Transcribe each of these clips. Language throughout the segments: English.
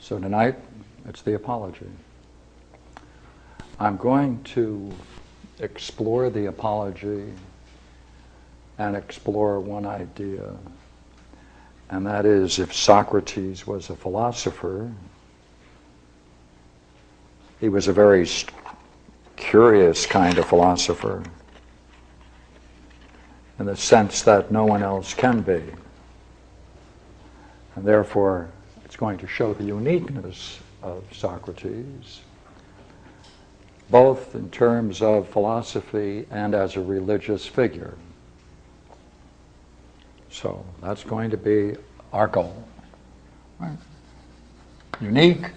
So tonight, it's the apology. I'm going to explore the apology and explore one idea, and that is, if Socrates was a philosopher, he was a very curious kind of philosopher, in the sense that no one else can be. And therefore, it's going to show the uniqueness of Socrates, both in terms of philosophy and as a religious figure. So that's going to be our goal. Right? Unique,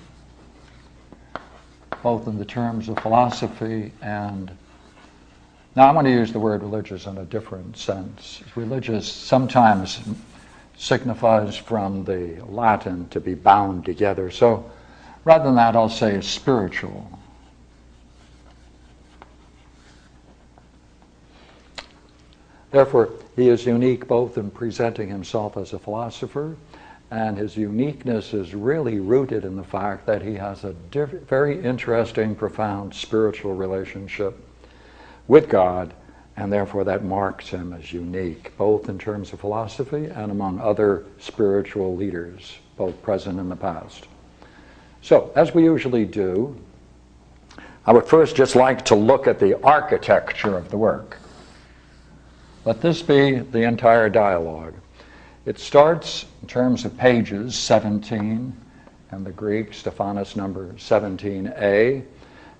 both in the terms of philosophy and... Now I want to use the word religious in a different sense. Religious sometimes signifies from the Latin to be bound together. So rather than that, I'll say spiritual. Therefore, he is unique both in presenting himself as a philosopher, and his uniqueness is really rooted in the fact that he has a very interesting, profound spiritual relationship with God, and therefore that marks him as unique, both in terms of philosophy and among other spiritual leaders, both present and in the past. So, as we usually do, I would first just like to look at the architecture of the work. Let this be the entire dialogue. It starts in terms of pages 17, and the Greek, Stephanus number 17a,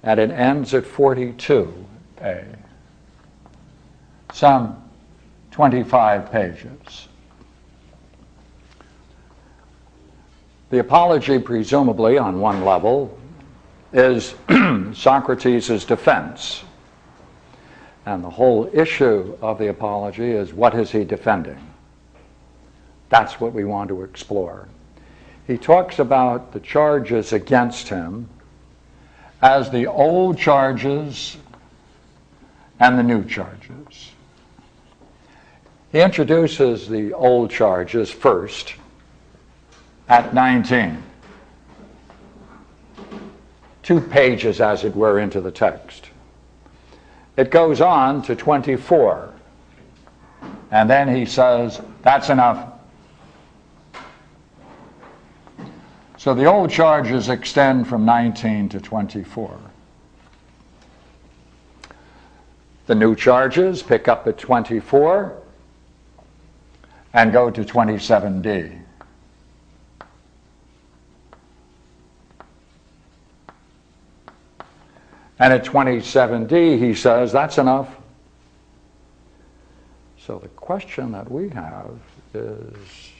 and it ends at 42a. Some 25 pages. The apology, presumably, on one level, is Socrates' defense. And the whole issue of the apology is, what is he defending? That's what we want to explore. He talks about the charges against him as the old charges and the new charges. He introduces the old charges first at 19. 2 pages, as it were, into the text. It goes on to 24. And then he says, that's enough. So the old charges extend from 19 to 24. The new charges pick up at 24 and go to 27d. And at 27d, he says, that's enough. So the question that we have is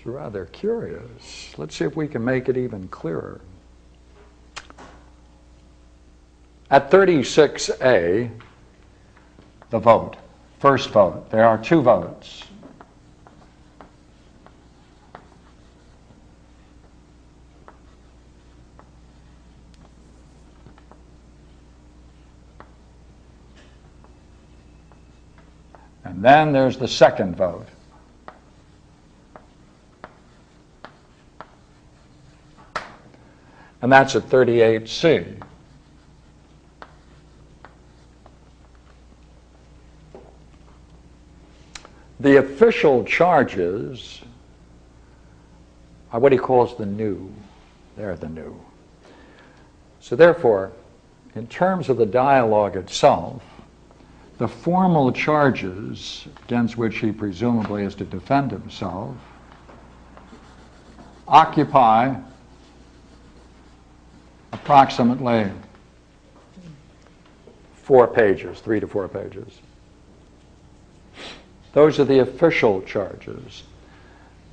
rather curious. Let's see if we can make it even clearer. At 36a, the vote, first vote, there are 2 votes. And then there's the second vote. And that's at 38c. The official charges are what he calls the new. They're the new. So therefore, in terms of the dialogue itself, the formal charges against which he presumably is to defend himself occupy approximately 4 pages, 3 to 4 pages. Those are the official charges.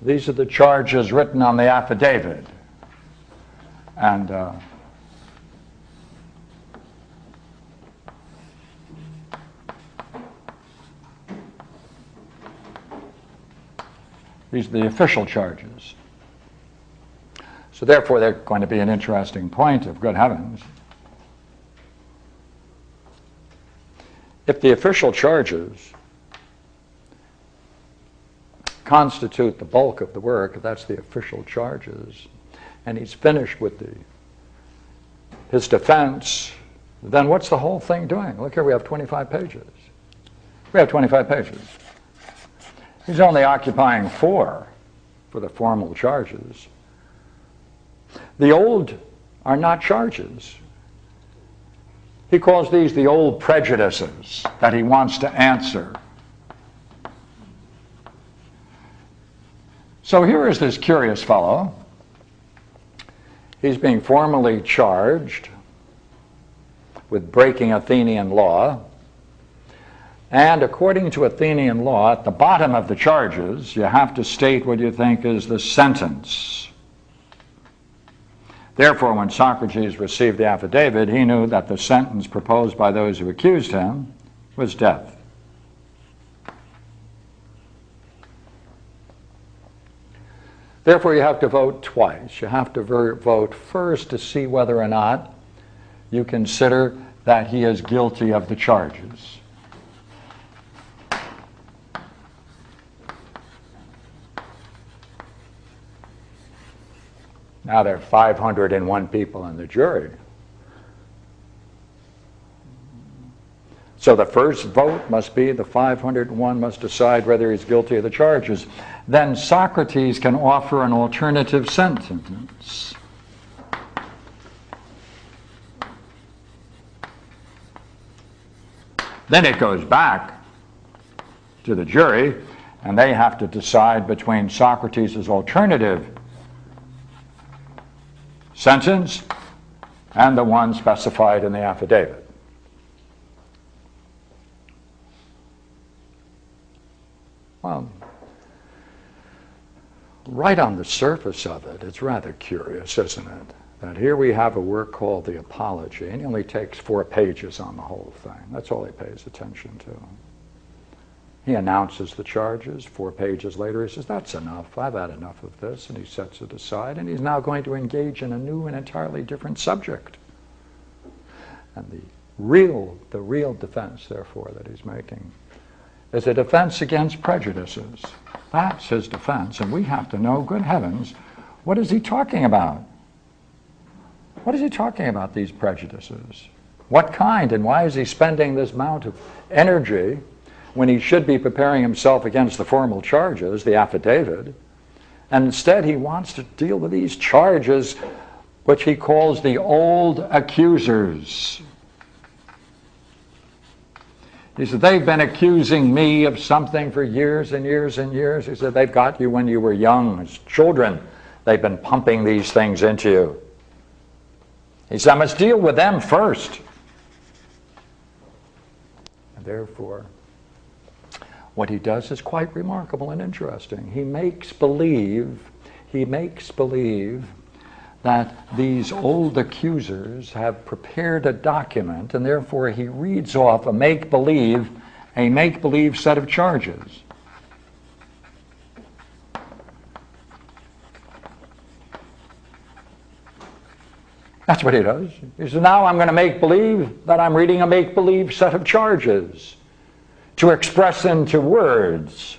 These are the charges written on the affidavit. And these are the official charges. So therefore, they're going to be an interesting point of good heavens. If the official charges constitute the bulk of the work, that's the official charges, and he's finished with his defense, then what's the whole thing doing? Look here, we have 25 pages. We have 25 pages. He's only occupying 4 for the formal charges. The old are not charges. He calls these the old prejudices that he wants to answer. So here is this curious fellow. He's being formally charged with breaking Athenian law. And according to Athenian law, at the bottom of the charges, you have to state what you think is the sentence. Therefore, when Socrates received the affidavit, he knew that the sentence proposed by those who accused him was death. Therefore, you have to vote twice. You have to vote first to see whether or not you consider that he is guilty of the charges. Now there are 501 people in the jury. So the first vote must be the 501 must decide whether he's guilty of the charges. Then Socrates can offer an alternative sentence. Then it goes back to the jury, and they have to decide between Socrates' alternative sentence and the one specified in the affidavit. Well, right on the surface of it, it's rather curious, isn't it? That here we have a work called the Apology, and he only takes 4 pages on the whole thing. That's all he pays attention to. He announces the charges. 4 pages later, he says, that's enough. I've had enough of this. And he sets it aside, and he's now going to engage in a new and entirely different subject. And the real defense, therefore, that he's making is a defense against prejudices. That's his defense, and we have to know, good heavens, what is he talking about? What is he talking about, these prejudices? What kind, and why is he spending this amount of energy when he should be preparing himself against the formal charges, the affidavit? And instead he wants to deal with these charges, which he calls the old accusers. He said, they've been accusing me of something for years and years and years. He said, they've got you when you were young, as children. They've been pumping these things into you. He said, I must deal with them first. And therefore, what he does is quite remarkable and interesting. He makes believe that these old accusers have prepared a document, and therefore he reads off a make-believe set of charges. That's what he does. He says, now I'm going to make believe that I'm reading a make-believe set of charges to express into words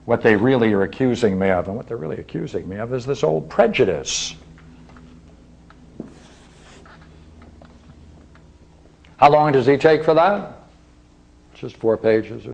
what they really are accusing me of. And what they're really accusing me of is this old prejudice. How long does he take for that? Just 4 pages.